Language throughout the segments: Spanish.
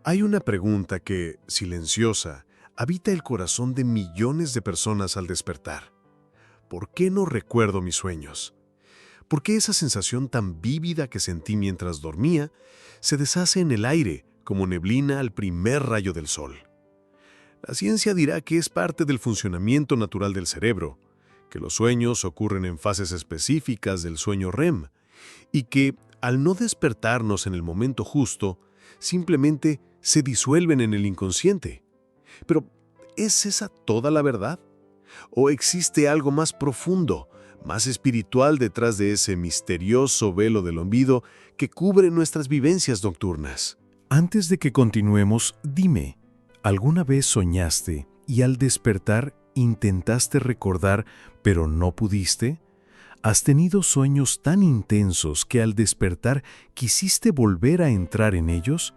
Hay una pregunta que, silenciosa, habita el corazón de millones de personas al despertar. ¿Por qué no recuerdo mis sueños? ¿Por qué esa sensación tan vívida que sentí mientras dormía se deshace en el aire como neblina al primer rayo del sol? La ciencia dirá que es parte del funcionamiento natural del cerebro, que los sueños ocurren en fases específicas del sueño REM y que, al no despertarnos en el momento justo, simplemente se disuelven en el inconsciente. Pero, ¿es esa toda la verdad? ¿O existe algo más profundo, más espiritual detrás de ese misterioso velo del olvido que cubre nuestras vivencias nocturnas? Antes de que continuemos, dime, ¿alguna vez soñaste y al despertar intentaste recordar, pero no pudiste? ¿Has tenido sueños tan intensos que al despertar quisiste volver a entrar en ellos?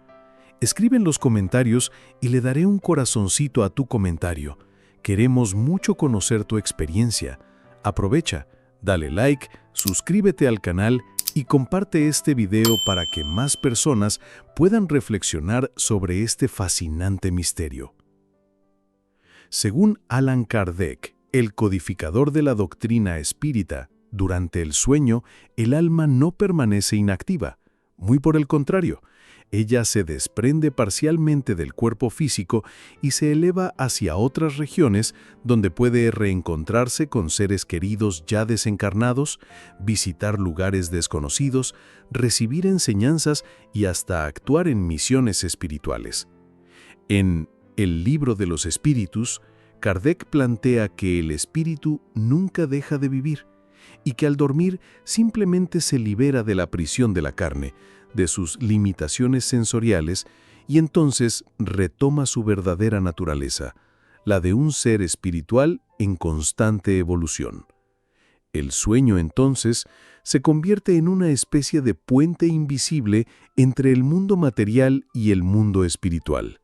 Escribe en los comentarios y le daré un corazoncito a tu comentario. Queremos mucho conocer tu experiencia. Aprovecha, dale like, suscríbete al canal y comparte este video para que más personas puedan reflexionar sobre este fascinante misterio. Según Allan Kardec, el codificador de la doctrina espírita, durante el sueño, el alma no permanece inactiva. Muy por el contrario, ella se desprende parcialmente del cuerpo físico y se eleva hacia otras regiones donde puede reencontrarse con seres queridos ya desencarnados, visitar lugares desconocidos, recibir enseñanzas y hasta actuar en misiones espirituales. En El Libro de los Espíritus, Kardec plantea que el espíritu nunca deja de vivir y que al dormir simplemente se libera de la prisión de la carne, de sus limitaciones sensoriales, y entonces retoma su verdadera naturaleza, la de un ser espiritual en constante evolución. El sueño, entonces, se convierte en una especie de puente invisible entre el mundo material y el mundo espiritual.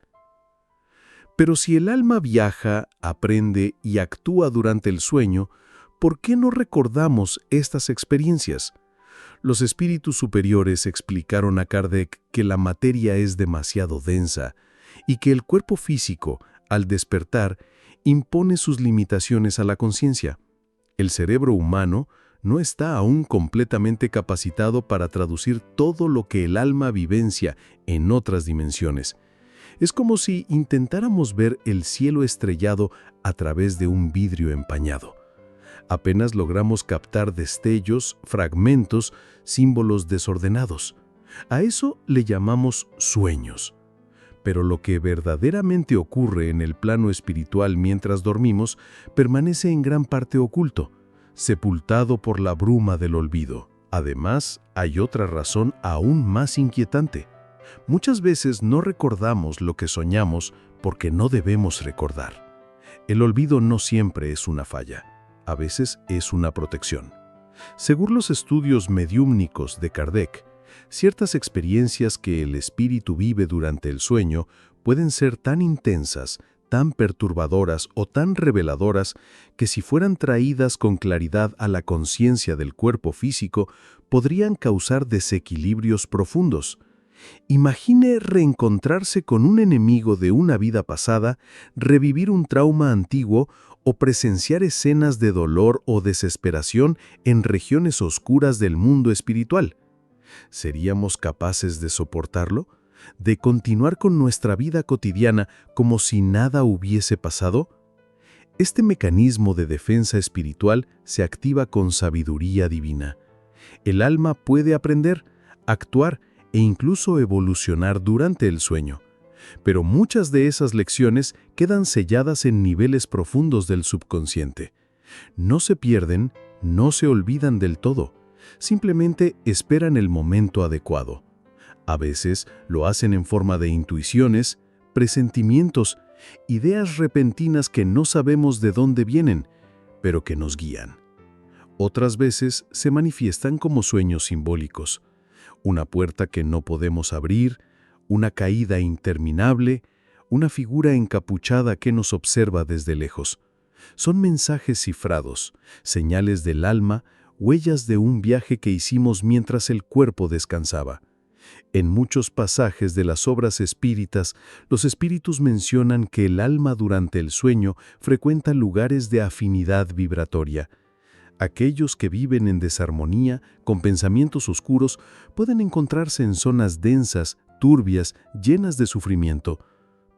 Pero si el alma viaja, aprende y actúa durante el sueño, ¿por qué no recordamos estas experiencias? Los espíritus superiores explicaron a Kardec que la materia es demasiado densa y que el cuerpo físico, al despertar, impone sus limitaciones a la conciencia. El cerebro humano no está aún completamente capacitado para traducir todo lo que el alma vivencia en otras dimensiones. Es como si intentáramos ver el cielo estrellado a través de un vidrio empañado. Apenas logramos captar destellos, fragmentos, símbolos desordenados. A eso le llamamos sueños. Pero lo que verdaderamente ocurre en el plano espiritual mientras dormimos permanece en gran parte oculto, sepultado por la bruma del olvido. Además, hay otra razón aún más inquietante. Muchas veces no recordamos lo que soñamos porque no debemos recordar. El olvido no siempre es una falla. A veces es una protección. Según los estudios mediúmnicos de Kardec, ciertas experiencias que el espíritu vive durante el sueño pueden ser tan intensas, tan perturbadoras o tan reveladoras que si fueran traídas con claridad a la conciencia del cuerpo físico, podrían causar desequilibrios profundos. Imagine reencontrarse con un enemigo de una vida pasada, revivir un trauma antiguo o presenciar escenas de dolor o desesperación en regiones oscuras del mundo espiritual. ¿Seríamos capaces de soportarlo? ¿De continuar con nuestra vida cotidiana como si nada hubiese pasado? Este mecanismo de defensa espiritual se activa con sabiduría divina. El alma puede aprender, actuar e incluso evolucionar durante el sueño. Pero muchas de esas lecciones quedan selladas en niveles profundos del subconsciente. No se pierden, no se olvidan del todo, simplemente esperan el momento adecuado. A veces lo hacen en forma de intuiciones, presentimientos, ideas repentinas que no sabemos de dónde vienen, pero que nos guían. Otras veces se manifiestan como sueños simbólicos, una puerta que no podemos abrir, una caída interminable, una figura encapuchada que nos observa desde lejos. Son mensajes cifrados, señales del alma, huellas de un viaje que hicimos mientras el cuerpo descansaba. En muchos pasajes de las obras espíritas, los espíritus mencionan que el alma durante el sueño frecuenta lugares de afinidad vibratoria. Aquellos que viven en desarmonía, con pensamientos oscuros, pueden encontrarse en zonas densas, turbias, llenas de sufrimiento.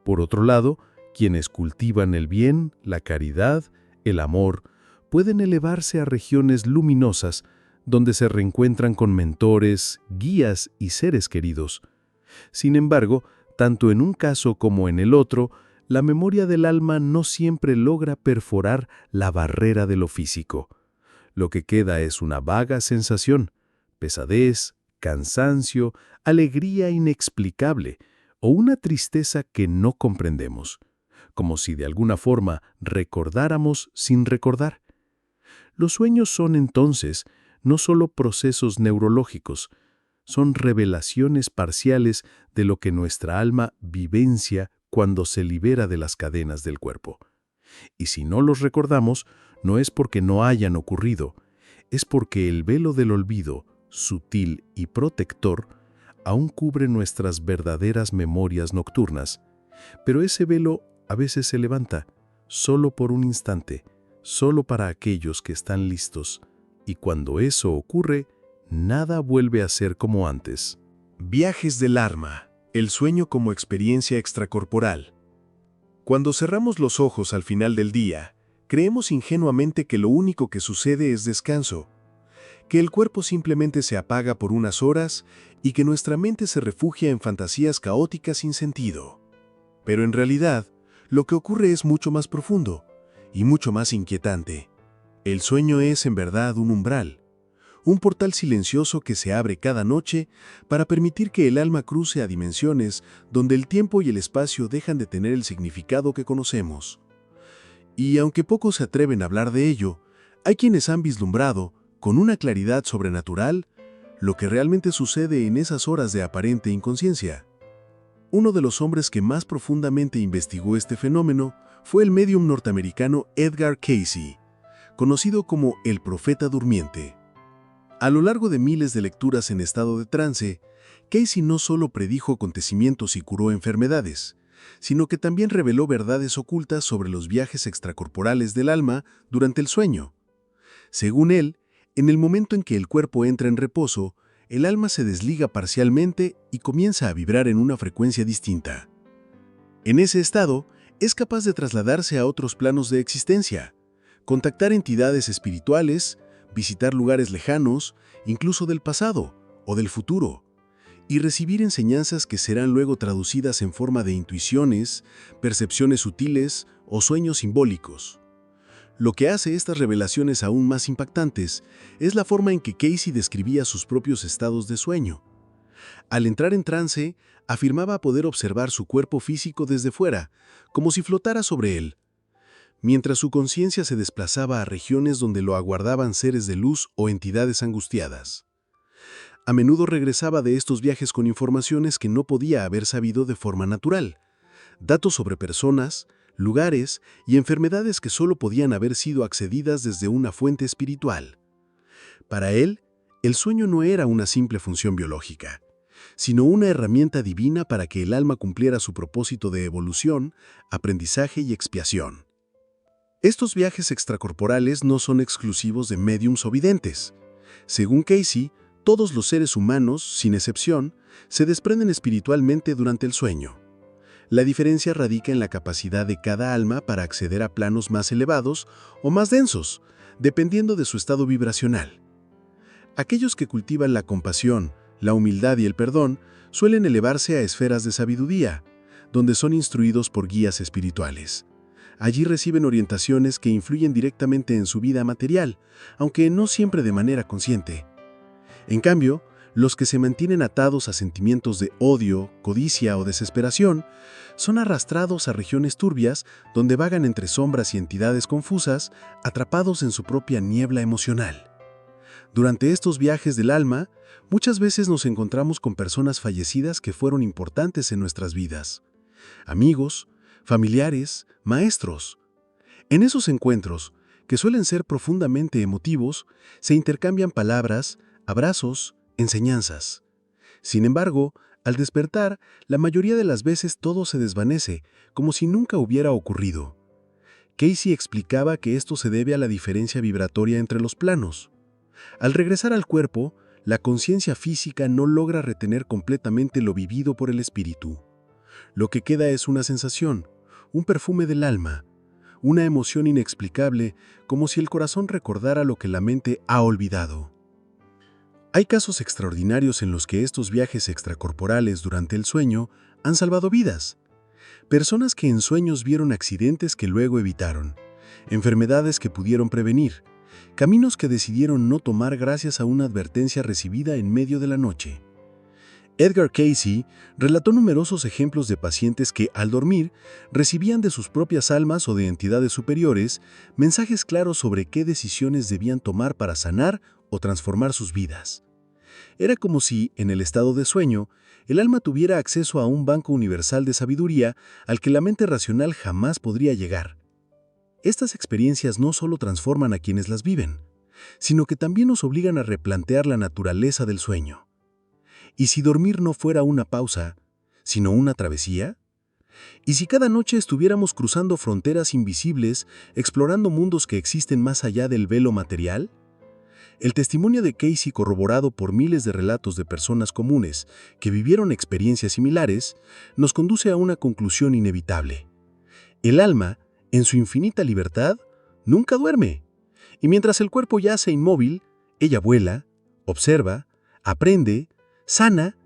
Por otro lado, quienes cultivan el bien, la caridad, el amor, pueden elevarse a regiones luminosas, donde se reencuentran con mentores, guías y seres queridos. Sin embargo, tanto en un caso como en el otro, la memoria del alma no siempre logra perforar la barrera de lo físico. Lo que queda es una vaga sensación, pesadez, cansancio, alegría inexplicable o una tristeza que no comprendemos, como si de alguna forma recordáramos sin recordar. Los sueños son entonces no solo procesos neurológicos, son revelaciones parciales de lo que nuestra alma vivencia cuando se libera de las cadenas del cuerpo. Y si no los recordamos, no es porque no hayan ocurrido, es porque el velo del olvido, sutil y protector, aún cubre nuestras verdaderas memorias nocturnas. Pero ese velo a veces se levanta, solo por un instante, solo para aquellos que están listos. Y cuando eso ocurre, nada vuelve a ser como antes. Viajes del alma, el sueño como experiencia extracorporal. Cuando cerramos los ojos al final del día, creemos ingenuamente que lo único que sucede es descanso, que el cuerpo simplemente se apaga por unas horas y que nuestra mente se refugia en fantasías caóticas sin sentido. Pero en realidad, lo que ocurre es mucho más profundo y mucho más inquietante. El sueño es en verdad un umbral, un portal silencioso que se abre cada noche para permitir que el alma cruce a dimensiones donde el tiempo y el espacio dejan de tener el significado que conocemos. Y aunque pocos se atreven a hablar de ello, hay quienes han vislumbrado, con una claridad sobrenatural, lo que realmente sucede en esas horas de aparente inconsciencia. Uno de los hombres que más profundamente investigó este fenómeno fue el médium norteamericano Edgar Cayce, conocido como el profeta durmiente. A lo largo de miles de lecturas en estado de trance, Cayce no solo predijo acontecimientos y curó enfermedades, sino que también reveló verdades ocultas sobre los viajes extracorporales del alma durante el sueño. Según él, en el momento en que el cuerpo entra en reposo, el alma se desliga parcialmente y comienza a vibrar en una frecuencia distinta. En ese estado, es capaz de trasladarse a otros planos de existencia, contactar entidades espirituales, visitar lugares lejanos, incluso del pasado o del futuro, y recibir enseñanzas que serán luego traducidas en forma de intuiciones, percepciones sutiles o sueños simbólicos. Lo que hace estas revelaciones aún más impactantes es la forma en que Cayce describía sus propios estados de sueño. Al entrar en trance, afirmaba poder observar su cuerpo físico desde fuera, como si flotara sobre él, mientras su conciencia se desplazaba a regiones donde lo aguardaban seres de luz o entidades angustiadas. A menudo regresaba de estos viajes con informaciones que no podía haber sabido de forma natural, datos sobre personas, lugares y enfermedades que solo podían haber sido accedidas desde una fuente espiritual. Para él, el sueño no era una simple función biológica, sino una herramienta divina para que el alma cumpliera su propósito de evolución, aprendizaje y expiación. Estos viajes extracorporales no son exclusivos de médiums o videntes. Según Cayce, todos los seres humanos, sin excepción, se desprenden espiritualmente durante el sueño. La diferencia radica en la capacidad de cada alma para acceder a planos más elevados o más densos, dependiendo de su estado vibracional. Aquellos que cultivan la compasión, la humildad y el perdón suelen elevarse a esferas de sabiduría, donde son instruidos por guías espirituales. Allí reciben orientaciones que influyen directamente en su vida material, aunque no siempre de manera consciente. En cambio, los que se mantienen atados a sentimientos de odio, codicia o desesperación son arrastrados a regiones turbias donde vagan entre sombras y entidades confusas, atrapados en su propia niebla emocional. Durante estos viajes del alma, muchas veces nos encontramos con personas fallecidas que fueron importantes en nuestras vidas. Amigos, familiares, maestros. En esos encuentros, que suelen ser profundamente emotivos, se intercambian palabras, abrazos, enseñanzas. Sin embargo, al despertar, la mayoría de las veces todo se desvanece, como si nunca hubiera ocurrido. Casey explicaba que esto se debe a la diferencia vibratoria entre los planos. Al regresar al cuerpo, la conciencia física no logra retener completamente lo vivido por el espíritu. Lo que queda es una sensación, un perfume del alma, una emoción inexplicable, como si el corazón recordara lo que la mente ha olvidado. Hay casos extraordinarios en los que estos viajes extracorporales durante el sueño han salvado vidas. Personas que en sueños vieron accidentes que luego evitaron, enfermedades que pudieron prevenir, caminos que decidieron no tomar gracias a una advertencia recibida en medio de la noche. Edgar Casey relató numerosos ejemplos de pacientes que, al dormir, recibían de sus propias almas o de entidades superiores mensajes claros sobre qué decisiones debían tomar para sanar o transformar sus vidas. Era como si, en el estado de sueño, el alma tuviera acceso a un banco universal de sabiduría al que la mente racional jamás podría llegar. Estas experiencias no solo transforman a quienes las viven, sino que también nos obligan a replantear la naturaleza del sueño. ¿Y si dormir no fuera una pausa, sino una travesía? ¿Y si cada noche estuviéramos cruzando fronteras invisibles, explorando mundos que existen más allá del velo material? El testimonio de Casey, corroborado por miles de relatos de personas comunes que vivieron experiencias similares, nos conduce a una conclusión inevitable. El alma, en su infinita libertad, nunca duerme. Y mientras el cuerpo yace inmóvil, ella vuela, observa, aprende, sana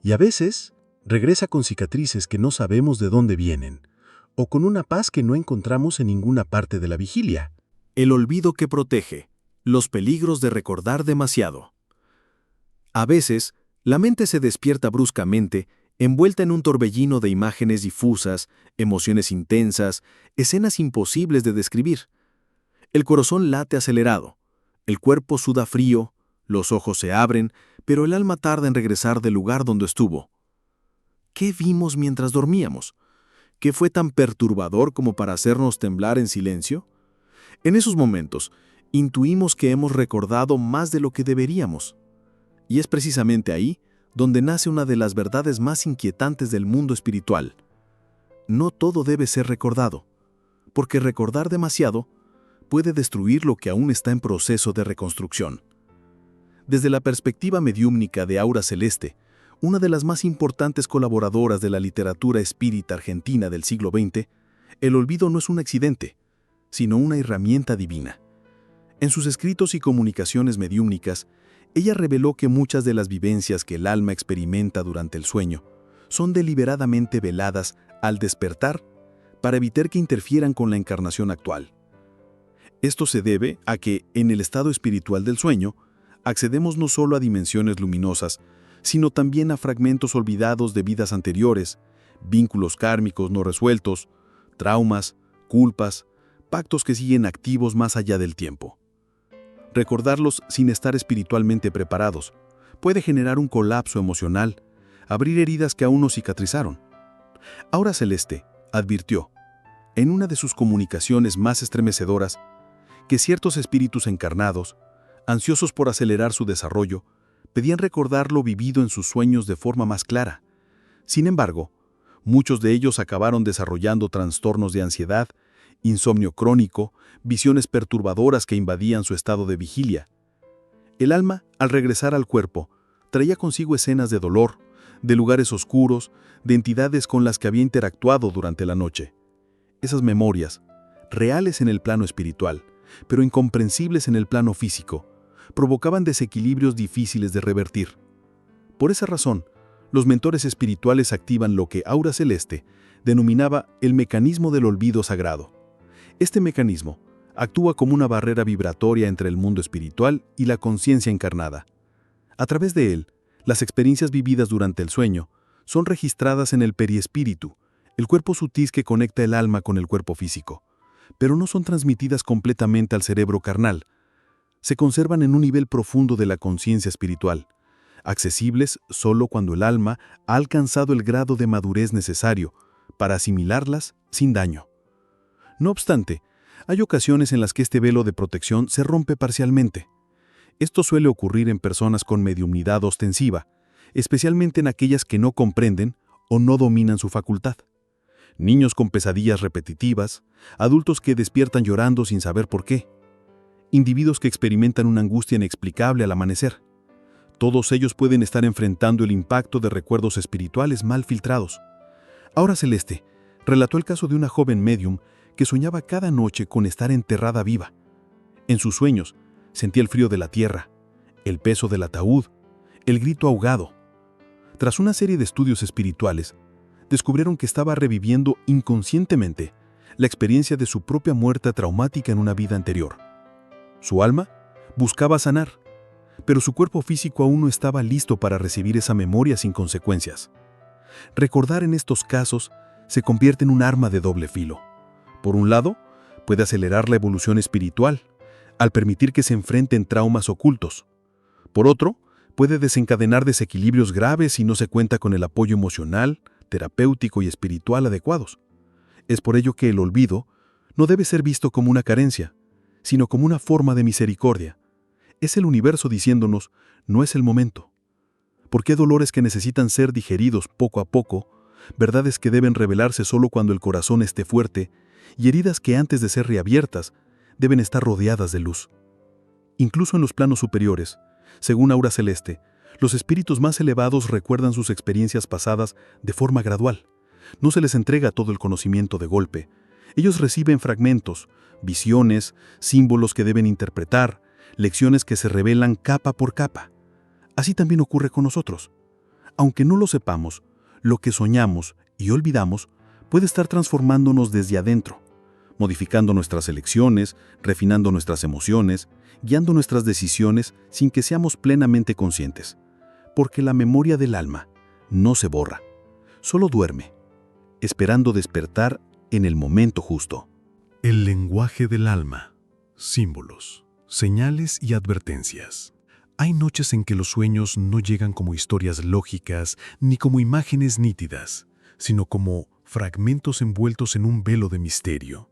y a veces regresa con cicatrices que no sabemos de dónde vienen, o con una paz que no encontramos en ninguna parte de la vigilia. El olvido que protege. Los peligros de recordar demasiado. A veces, la mente se despierta bruscamente, envuelta en un torbellino de imágenes difusas, emociones intensas, escenas imposibles de describir. El corazón late acelerado, el cuerpo suda frío, los ojos se abren, pero el alma tarda en regresar del lugar donde estuvo. ¿Qué vimos mientras dormíamos? ¿Qué fue tan perturbador como para hacernos temblar en silencio? En esos momentos, intuimos que hemos recordado más de lo que deberíamos. Y es precisamente ahí donde nace una de las verdades más inquietantes del mundo espiritual. No todo debe ser recordado, porque recordar demasiado puede destruir lo que aún está en proceso de reconstrucción. Desde la perspectiva mediúmnica de Aura Celeste, una de las más importantes colaboradoras de la literatura espírita argentina del siglo XX, el olvido no es un accidente, sino una herramienta divina. En sus escritos y comunicaciones mediúmnicas, ella reveló que muchas de las vivencias que el alma experimenta durante el sueño son deliberadamente veladas al despertar para evitar que interfieran con la encarnación actual. Esto se debe a que, en el estado espiritual del sueño, accedemos no solo a dimensiones luminosas, sino también a fragmentos olvidados de vidas anteriores, vínculos kármicos no resueltos, traumas, culpas, pactos que siguen activos más allá del tiempo. Recordarlos sin estar espiritualmente preparados puede generar un colapso emocional, abrir heridas que aún no cicatrizaron. Aura Celeste advirtió, en una de sus comunicaciones más estremecedoras, que ciertos espíritus encarnados, ansiosos por acelerar su desarrollo, pedían recordar lo vivido en sus sueños de forma más clara. Sin embargo, muchos de ellos acabaron desarrollando trastornos de ansiedad, insomnio crónico, visiones perturbadoras que invadían su estado de vigilia. El alma, al regresar al cuerpo, traía consigo escenas de dolor, de lugares oscuros, de entidades con las que había interactuado durante la noche. Esas memorias, reales en el plano espiritual, pero incomprensibles en el plano físico, provocaban desequilibrios difíciles de revertir. Por esa razón, los mentores espirituales activan lo que Aura Celeste denominaba el mecanismo del olvido sagrado. Este mecanismo actúa como una barrera vibratoria entre el mundo espiritual y la conciencia encarnada. A través de él, las experiencias vividas durante el sueño son registradas en el periespíritu, el cuerpo sutil que conecta el alma con el cuerpo físico, pero no son transmitidas completamente al cerebro carnal. Se conservan en un nivel profundo de la conciencia espiritual, accesibles solo cuando el alma ha alcanzado el grado de madurez necesario para asimilarlas sin daño. No obstante, hay ocasiones en las que este velo de protección se rompe parcialmente. Esto suele ocurrir en personas con mediumnidad ostensiva, especialmente en aquellas que no comprenden o no dominan su facultad. Niños con pesadillas repetitivas, adultos que despiertan llorando sin saber por qué, individuos que experimentan una angustia inexplicable al amanecer. Todos ellos pueden estar enfrentando el impacto de recuerdos espirituales mal filtrados. Ahora Celeste relató el caso de una joven médium que soñaba cada noche con estar enterrada viva. En sus sueños sentía el frío de la tierra, el peso del ataúd, el grito ahogado. Tras una serie de estudios espirituales, descubrieron que estaba reviviendo inconscientemente la experiencia de su propia muerte traumática en una vida anterior. Su alma buscaba sanar, pero su cuerpo físico aún no estaba listo para recibir esa memoria sin consecuencias. Recordar en estos casos se convierte en un arma de doble filo. Por un lado, puede acelerar la evolución espiritual, al permitir que se enfrenten traumas ocultos. Por otro, puede desencadenar desequilibrios graves si no se cuenta con el apoyo emocional, terapéutico y espiritual adecuados. Es por ello que el olvido no debe ser visto como una carencia, sino como una forma de misericordia. Es el universo diciéndonos, no es el momento. ¿Por qué dolores que necesitan ser digeridos poco a poco, verdades que deben revelarse solo cuando el corazón esté fuerte, y heridas que antes de ser reabiertas, deben estar rodeadas de luz? Incluso en los planos superiores, según Aura Celeste, los espíritus más elevados recuerdan sus experiencias pasadas de forma gradual. No se les entrega todo el conocimiento de golpe. Ellos reciben fragmentos, visiones, símbolos que deben interpretar, lecciones que se revelan capa por capa. Así también ocurre con nosotros. Aunque no lo sepamos, lo que soñamos y olvidamos puede estar transformándonos desde adentro, modificando nuestras elecciones, refinando nuestras emociones, guiando nuestras decisiones sin que seamos plenamente conscientes. Porque la memoria del alma no se borra, solo duerme, esperando despertar en el momento justo. El lenguaje del alma. Símbolos, señales y advertencias. Hay noches en que los sueños no llegan como historias lógicas ni como imágenes nítidas, sino como fragmentos envueltos en un velo de misterio.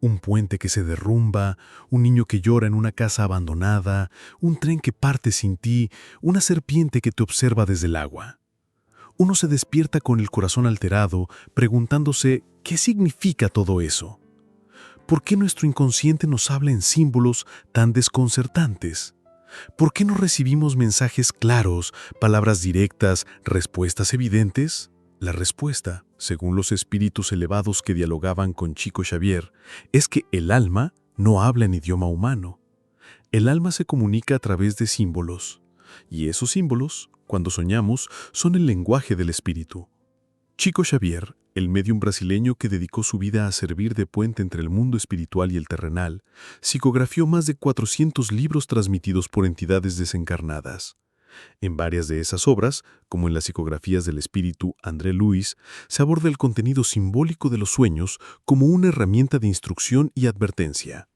Un puente que se derrumba, un niño que llora en una casa abandonada, un tren que parte sin ti, una serpiente que te observa desde el agua. Uno se despierta con el corazón alterado, preguntándose ¿qué significa todo eso? ¿Por qué nuestro inconsciente nos habla en símbolos tan desconcertantes? ¿Por qué no recibimos mensajes claros, palabras directas, respuestas evidentes? La respuesta, según los espíritus elevados que dialogaban con Chico Xavier, es que el alma no habla en idioma humano. El alma se comunica a través de símbolos, y esos símbolos, cuando soñamos, son el lenguaje del espíritu. Chico Xavier, el médium brasileño que dedicó su vida a servir de puente entre el mundo espiritual y el terrenal, psicografió más de 400 libros transmitidos por entidades desencarnadas. En varias de esas obras, como en las psicografías del espíritu André Luis, se aborda el contenido simbólico de los sueños como una herramienta de instrucción y advertencia.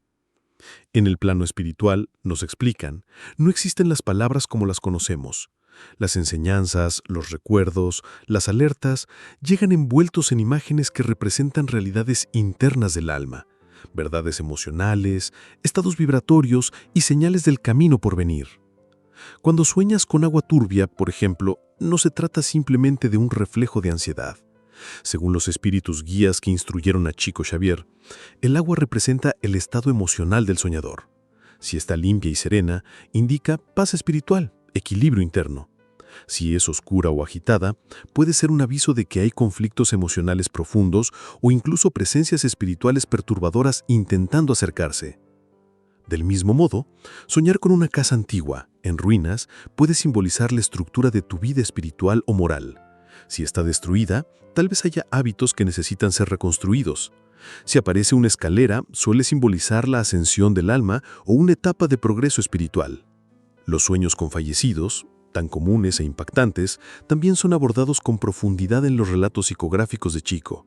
En el plano espiritual, nos explican, no existen las palabras como las conocemos. Las enseñanzas, los recuerdos, las alertas llegan envueltos en imágenes que representan realidades internas del alma, verdades emocionales, estados vibratorios y señales del camino por venir. Cuando sueñas con agua turbia, por ejemplo, no se trata simplemente de un reflejo de ansiedad. Según los espíritus guías que instruyeron a Chico Xavier, el agua representa el estado emocional del soñador. Si está limpia y serena, indica paz espiritual, equilibrio interno. Si es oscura o agitada, puede ser un aviso de que hay conflictos emocionales profundos o incluso presencias espirituales perturbadoras intentando acercarse. Del mismo modo, soñar con una casa antigua, en ruinas, puede simbolizar la estructura de tu vida espiritual o moral. Si está destruida, tal vez haya hábitos que necesitan ser reconstruidos. Si aparece una escalera, suele simbolizar la ascensión del alma o una etapa de progreso espiritual. Los sueños con fallecidos, tan comunes e impactantes, también son abordados con profundidad en los relatos psicográficos de Chico.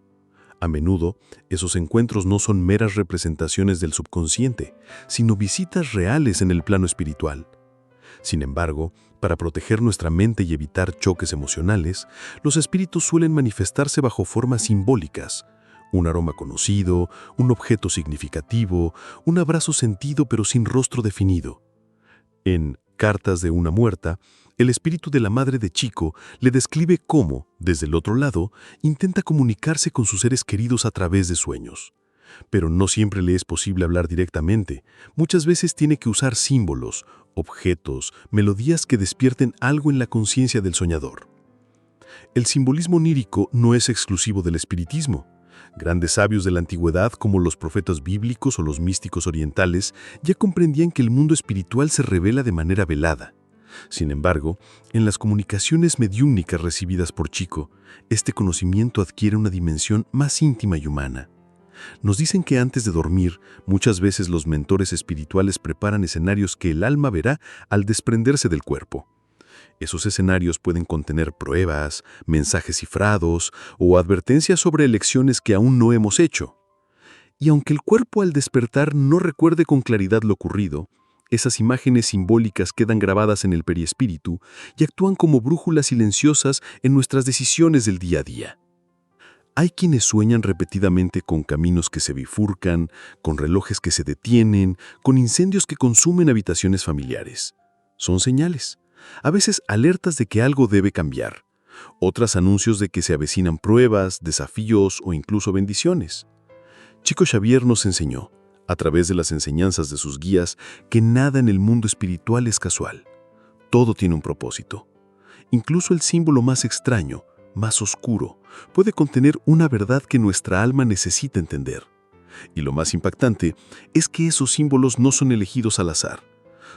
A menudo, esos encuentros no son meras representaciones del subconsciente, sino visitas reales en el plano espiritual. Sin embargo, para proteger nuestra mente y evitar choques emocionales, los espíritus suelen manifestarse bajo formas simbólicas. Un aroma conocido, un objeto significativo, un abrazo sentido pero sin rostro definido. En Cartas de una muerta, El espíritu de la madre de Chico le describe cómo, desde el otro lado, intenta comunicarse con sus seres queridos a través de sueños. Pero no siempre le es posible hablar directamente. Muchas veces tiene que usar símbolos, objetos, melodías que despierten algo en la conciencia del soñador. El simbolismo onírico no es exclusivo del espiritismo. Grandes sabios de la antigüedad, como los profetas bíblicos o los místicos orientales, ya comprendían que el mundo espiritual se revela de manera velada. Sin embargo, en las comunicaciones mediúmnicas recibidas por Chico, este conocimiento adquiere una dimensión más íntima y humana. Nos dicen que antes de dormir, muchas veces los mentores espirituales preparan escenarios que el alma verá al desprenderse del cuerpo. Esos escenarios pueden contener pruebas, mensajes cifrados o advertencias sobre elecciones que aún no hemos hecho. Y aunque el cuerpo al despertar no recuerde con claridad lo ocurrido, esas imágenes simbólicas quedan grabadas en el perispíritu y actúan como brújulas silenciosas en nuestras decisiones del día a día. Hay quienes sueñan repetidamente con caminos que se bifurcan, con relojes que se detienen, con incendios que consumen habitaciones familiares. Son señales, a veces alertas de que algo debe cambiar, otras anuncios de que se avecinan pruebas, desafíos o incluso bendiciones. Chico Xavier nos enseñó, a través de las enseñanzas de sus guías, que nada en el mundo espiritual es casual. Todo tiene un propósito. Incluso el símbolo más extraño, más oscuro, puede contener una verdad que nuestra alma necesita entender. Y lo más impactante es que esos símbolos no son elegidos al azar.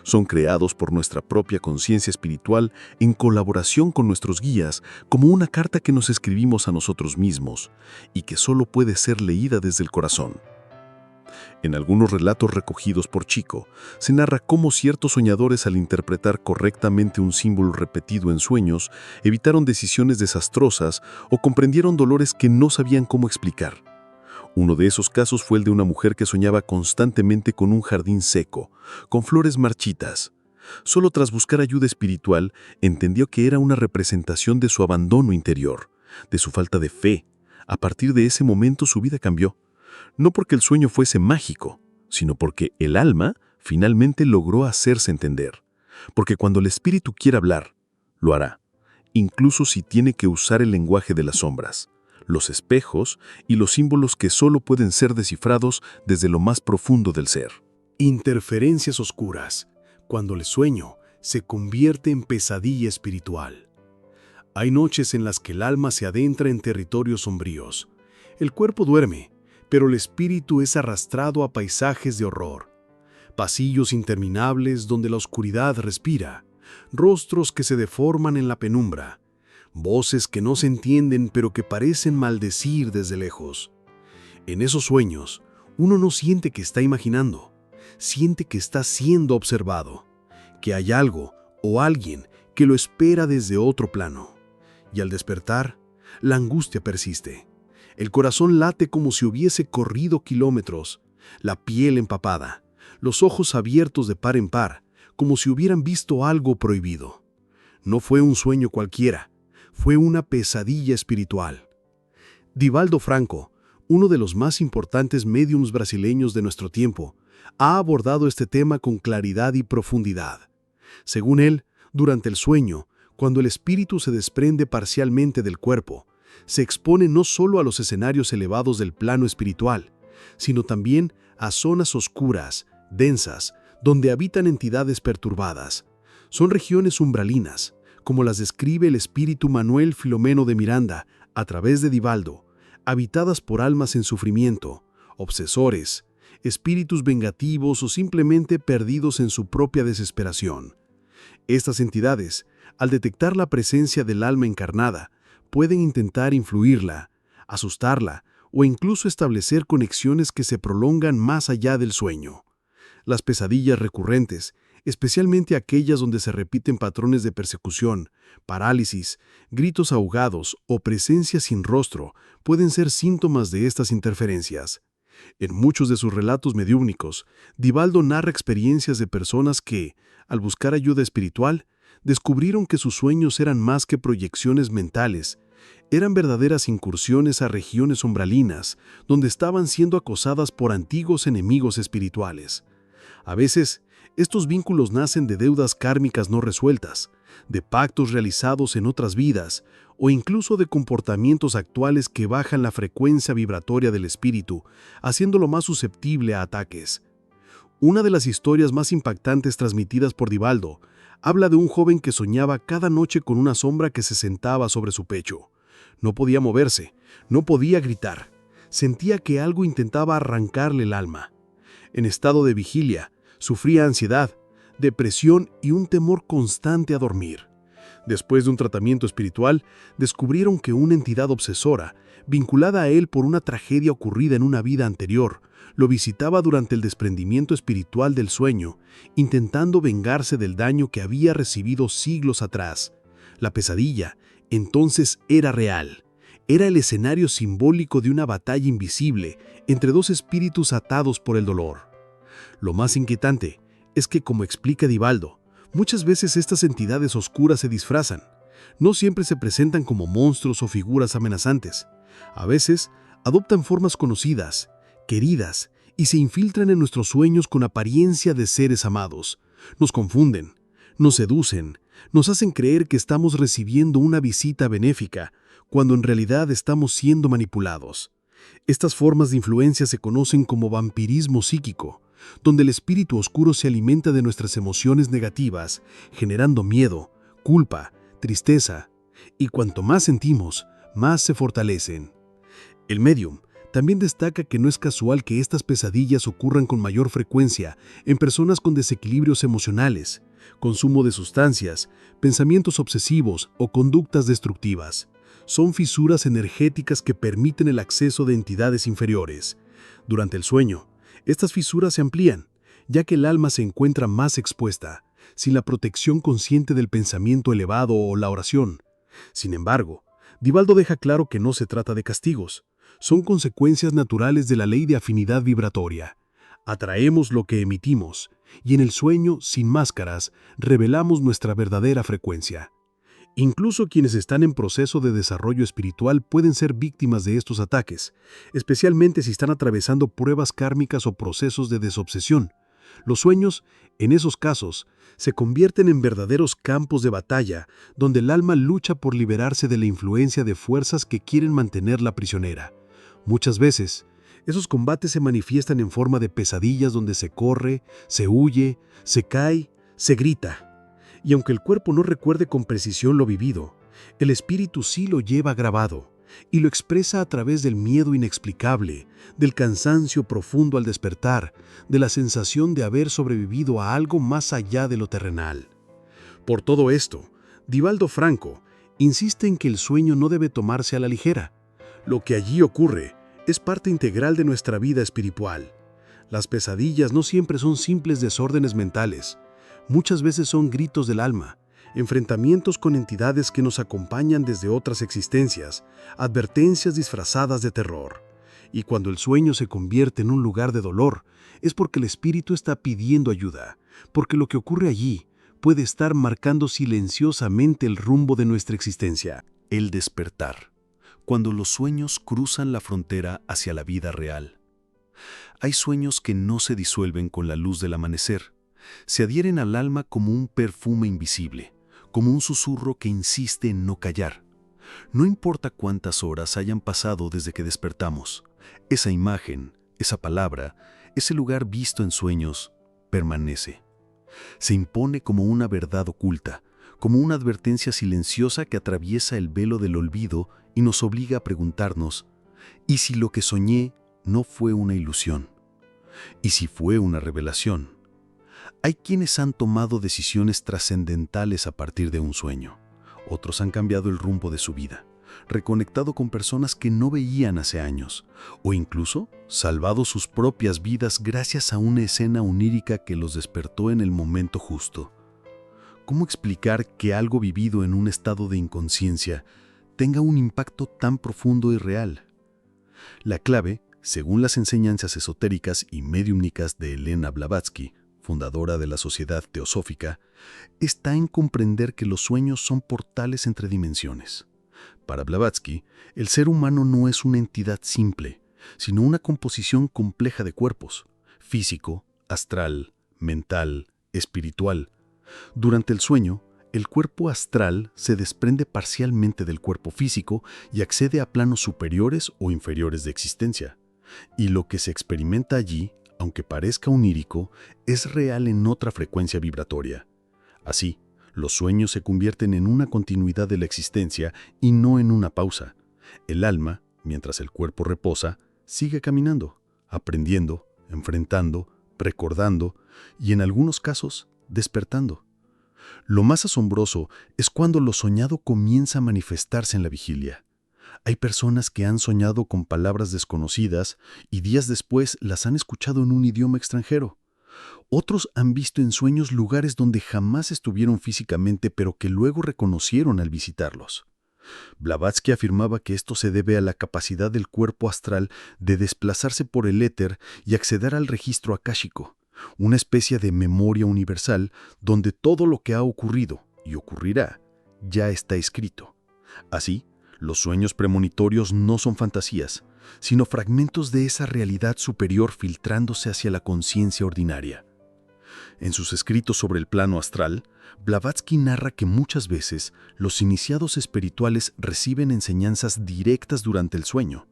Son creados por nuestra propia conciencia espiritual en colaboración con nuestros guías, como una carta que nos escribimos a nosotros mismos y que solo puede ser leída desde el corazón. En algunos relatos recogidos por Chico, se narra cómo ciertos soñadores, al interpretar correctamente un símbolo repetido en sueños, evitaron decisiones desastrosas o comprendieron dolores que no sabían cómo explicar. Uno de esos casos fue el de una mujer que soñaba constantemente con un jardín seco, con flores marchitas. Solo tras buscar ayuda espiritual, entendió que era una representación de su abandono interior, de su falta de fe. A partir de ese momento su vida cambió. No porque el sueño fuese mágico, sino porque el alma finalmente logró hacerse entender. Porque cuando el espíritu quiera hablar, lo hará, incluso si tiene que usar el lenguaje de las sombras, los espejos y los símbolos que solo pueden ser descifrados desde lo más profundo del ser. Interferencias oscuras, cuando el sueño se convierte en pesadilla espiritual. Hay noches en las que el alma se adentra en territorios sombríos. El cuerpo duerme, pero el espíritu es arrastrado a paisajes de horror. Pasillos interminables donde la oscuridad respira, rostros que se deforman en la penumbra, voces que no se entienden pero que parecen maldecir desde lejos. En esos sueños, uno no siente que está imaginando, siente que está siendo observado, que hay algo o alguien que lo espera desde otro plano. Y al despertar, la angustia persiste. El corazón late como si hubiese corrido kilómetros, la piel empapada, los ojos abiertos de par en par, como si hubieran visto algo prohibido. No fue un sueño cualquiera, fue una pesadilla espiritual. Divaldo Franco, uno de los más importantes médiums brasileños de nuestro tiempo, ha abordado este tema con claridad y profundidad. Según él, durante el sueño, cuando el espíritu se desprende parcialmente del cuerpo, se expone no solo a los escenarios elevados del plano espiritual, sino también a zonas oscuras, densas, donde habitan entidades perturbadas. Son regiones umbralinas, como las describe el espíritu Manuel Filomeno de Miranda a través de Divaldo, habitadas por almas en sufrimiento, obsesores, espíritus vengativos o simplemente perdidos en su propia desesperación. Estas entidades, al detectar la presencia del alma encarnada, pueden intentar influirla, asustarla o incluso establecer conexiones que se prolongan más allá del sueño. Las pesadillas recurrentes, especialmente aquellas donde se repiten patrones de persecución, parálisis, gritos ahogados o presencia sin rostro, pueden ser síntomas de estas interferencias. En muchos de sus relatos mediúmnicos, Divaldo narra experiencias de personas que, al buscar ayuda espiritual, descubrieron que sus sueños eran más que proyecciones mentales, eran verdaderas incursiones a regiones umbralinas, donde estaban siendo acosadas por antiguos enemigos espirituales. A veces, estos vínculos nacen de deudas kármicas no resueltas, de pactos realizados en otras vidas, o incluso de comportamientos actuales que bajan la frecuencia vibratoria del espíritu, haciéndolo más susceptible a ataques. Una de las historias más impactantes transmitidas por Divaldo habla de un joven que soñaba cada noche con una sombra que se sentaba sobre su pecho. No podía moverse, no podía gritar. Sentía que algo intentaba arrancarle el alma. En estado de vigilia, sufría ansiedad, depresión y un temor constante a dormir. Después de un tratamiento espiritual, descubrieron que una entidad obsesora, vinculada a él por una tragedia ocurrida en una vida anterior, lo visitaba durante el desprendimiento espiritual del sueño, intentando vengarse del daño que había recibido siglos atrás. La pesadilla, entonces, era real. Era el escenario simbólico de una batalla invisible entre dos espíritus atados por el dolor. Lo más inquietante es que, como explica Divaldo, muchas veces estas entidades oscuras se disfrazan. No siempre se presentan como monstruos o figuras amenazantes. A veces, adoptan formas conocidas, queridas, y se infiltran en nuestros sueños con apariencia de seres amados. Nos confunden, nos seducen, nos hacen creer que estamos recibiendo una visita benéfica, cuando en realidad estamos siendo manipulados. Estas formas de influencia se conocen como vampirismo psíquico, donde el espíritu oscuro se alimenta de nuestras emociones negativas, generando miedo, culpa, tristeza, y cuanto más sentimos, más se fortalecen. El médium también destaca que no es casual que estas pesadillas ocurran con mayor frecuencia en personas con desequilibrios emocionales, consumo de sustancias, pensamientos obsesivos o conductas destructivas. Son fisuras energéticas que permiten el acceso de entidades inferiores. Durante el sueño, estas fisuras se amplían, ya que el alma se encuentra más expuesta, sin la protección consciente del pensamiento elevado o la oración. Sin embargo, Divaldo deja claro que no se trata de castigos. Son consecuencias naturales de la ley de afinidad vibratoria. Atraemos lo que emitimos, y en el sueño, sin máscaras, revelamos nuestra verdadera frecuencia. Incluso quienes están en proceso de desarrollo espiritual pueden ser víctimas de estos ataques, especialmente si están atravesando pruebas kármicas o procesos de desobsesión. Los sueños, en esos casos, se convierten en verdaderos campos de batalla, donde el alma lucha por liberarse de la influencia de fuerzas que quieren mantenerla prisionera. Muchas veces, esos combates se manifiestan en forma de pesadillas donde se corre, se huye, se cae, se grita. Y aunque el cuerpo no recuerde con precisión lo vivido, el espíritu sí lo lleva grabado y lo expresa a través del miedo inexplicable, del cansancio profundo al despertar, de la sensación de haber sobrevivido a algo más allá de lo terrenal. Por todo esto, Divaldo Franco insiste en que el sueño no debe tomarse a la ligera. Lo que allí ocurre es parte integral de nuestra vida espiritual. Las pesadillas no siempre son simples desórdenes mentales. Muchas veces son gritos del alma, enfrentamientos con entidades que nos acompañan desde otras existencias, advertencias disfrazadas de terror. Y cuando el sueño se convierte en un lugar de dolor, es porque el espíritu está pidiendo ayuda, porque lo que ocurre allí puede estar marcando silenciosamente el rumbo de nuestra existencia. El despertar, cuando los sueños cruzan la frontera hacia la vida real. Hay sueños que no se disuelven con la luz del amanecer. Se adhieren al alma como un perfume invisible, como un susurro que insiste en no callar. No importa cuántas horas hayan pasado desde que despertamos, esa imagen, esa palabra, ese lugar visto en sueños, permanece. Se impone como una verdad oculta, como una advertencia silenciosa que atraviesa el velo del olvido y nos obliga a preguntarnos, ¿y si lo que soñé no fue una ilusión? ¿Y si fue una revelación? Hay quienes han tomado decisiones trascendentales a partir de un sueño. Otros han cambiado el rumbo de su vida, reconectado con personas que no veían hace años, o incluso salvado sus propias vidas gracias a una escena onírica que los despertó en el momento justo. ¿Cómo explicar que algo vivido en un estado de inconsciencia tenga un impacto tan profundo y real? La clave, según las enseñanzas esotéricas y mediúmnicas de Elena Blavatsky, fundadora de la Sociedad Teosófica, está en comprender que los sueños son portales entre dimensiones. Para Blavatsky, el ser humano no es una entidad simple, sino una composición compleja de cuerpos, físico, astral, mental, espiritual. Durante el sueño, el cuerpo astral se desprende parcialmente del cuerpo físico y accede a planos superiores o inferiores de existencia. Y lo que se experimenta allí, aunque parezca onírico, es real en otra frecuencia vibratoria. Así, los sueños se convierten en una continuidad de la existencia y no en una pausa. El alma, mientras el cuerpo reposa, sigue caminando, aprendiendo, enfrentando, recordando y en algunos casos, despertando. Lo más asombroso es cuando lo soñado comienza a manifestarse en la vigilia. Hay personas que han soñado con palabras desconocidas y días después las han escuchado en un idioma extranjero. Otros han visto en sueños lugares donde jamás estuvieron físicamente pero que luego reconocieron al visitarlos. Blavatsky afirmaba que esto se debe a la capacidad del cuerpo astral de desplazarse por el éter y acceder al registro akáshico, una especie de memoria universal donde todo lo que ha ocurrido y ocurrirá ya está escrito. Así, los sueños premonitorios no son fantasías, sino fragmentos de esa realidad superior filtrándose hacia la conciencia ordinaria. En sus escritos sobre el plano astral, Blavatsky narra que muchas veces los iniciados espirituales reciben enseñanzas directas durante el sueño.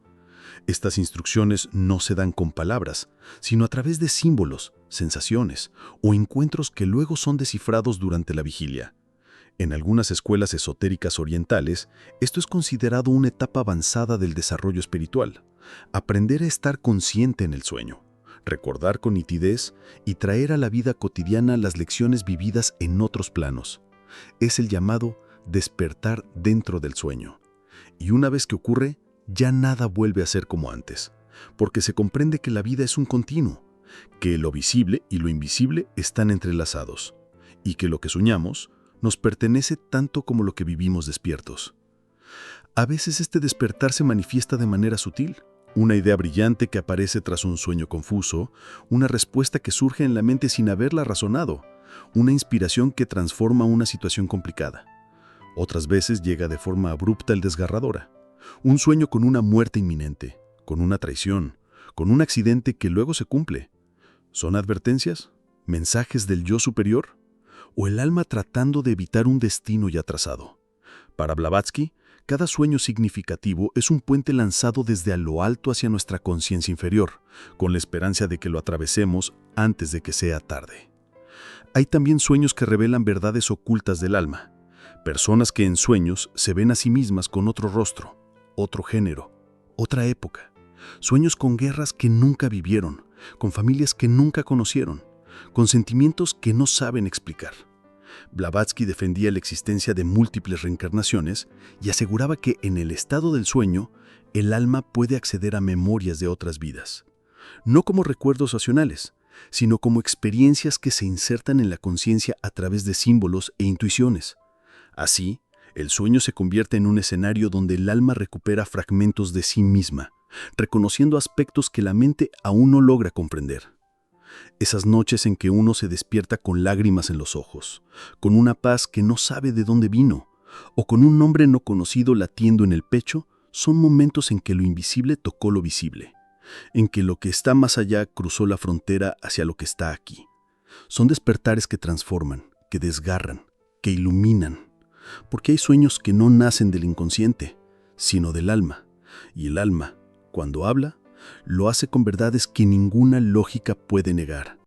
Estas instrucciones no se dan con palabras, sino a través de símbolos, sensaciones o encuentros que luego son descifrados durante la vigilia. En algunas escuelas esotéricas orientales, esto es considerado una etapa avanzada del desarrollo espiritual. Aprender a estar consciente en el sueño, recordar con nitidez y traer a la vida cotidiana las lecciones vividas en otros planos. Es el llamado despertar dentro del sueño. Y una vez que ocurre, ya nada vuelve a ser como antes, porque se comprende que la vida es un continuo, que lo visible y lo invisible están entrelazados, y que lo que soñamos nos pertenece tanto como lo que vivimos despiertos. A veces este despertar se manifiesta de manera sutil, una idea brillante que aparece tras un sueño confuso, una respuesta que surge en la mente sin haberla razonado, una inspiración que transforma una situación complicada. Otras veces llega de forma abrupta y desgarradora, un sueño con una muerte inminente, con una traición, con un accidente que luego se cumple. ¿Son advertencias? ¿Mensajes del yo superior? ¿O el alma tratando de evitar un destino ya trazado? Para Blavatsky, cada sueño significativo es un puente lanzado desde a lo alto hacia nuestra conciencia inferior, con la esperanza de que lo atravesemos antes de que sea tarde. Hay también sueños que revelan verdades ocultas del alma, personas que en sueños se ven a sí mismas con otro rostro, otro género, otra época, sueños con guerras que nunca vivieron, con familias que nunca conocieron, con sentimientos que no saben explicar. Blavatsky defendía la existencia de múltiples reencarnaciones y aseguraba que en el estado del sueño, el alma puede acceder a memorias de otras vidas, no como recuerdos racionales, sino como experiencias que se insertan en la conciencia a través de símbolos e intuiciones. Así, el sueño se convierte en un escenario donde el alma recupera fragmentos de sí misma, reconociendo aspectos que la mente aún no logra comprender. Esas noches en que uno se despierta con lágrimas en los ojos, con una paz que no sabe de dónde vino, o con un nombre no conocido latiendo en el pecho, son momentos en que lo invisible tocó lo visible, en que lo que está más allá cruzó la frontera hacia lo que está aquí. Son despertares que transforman, que desgarran, que iluminan, porque hay sueños que no nacen del inconsciente, sino del alma, y el alma, cuando habla, lo hace con verdades que ninguna lógica puede negar.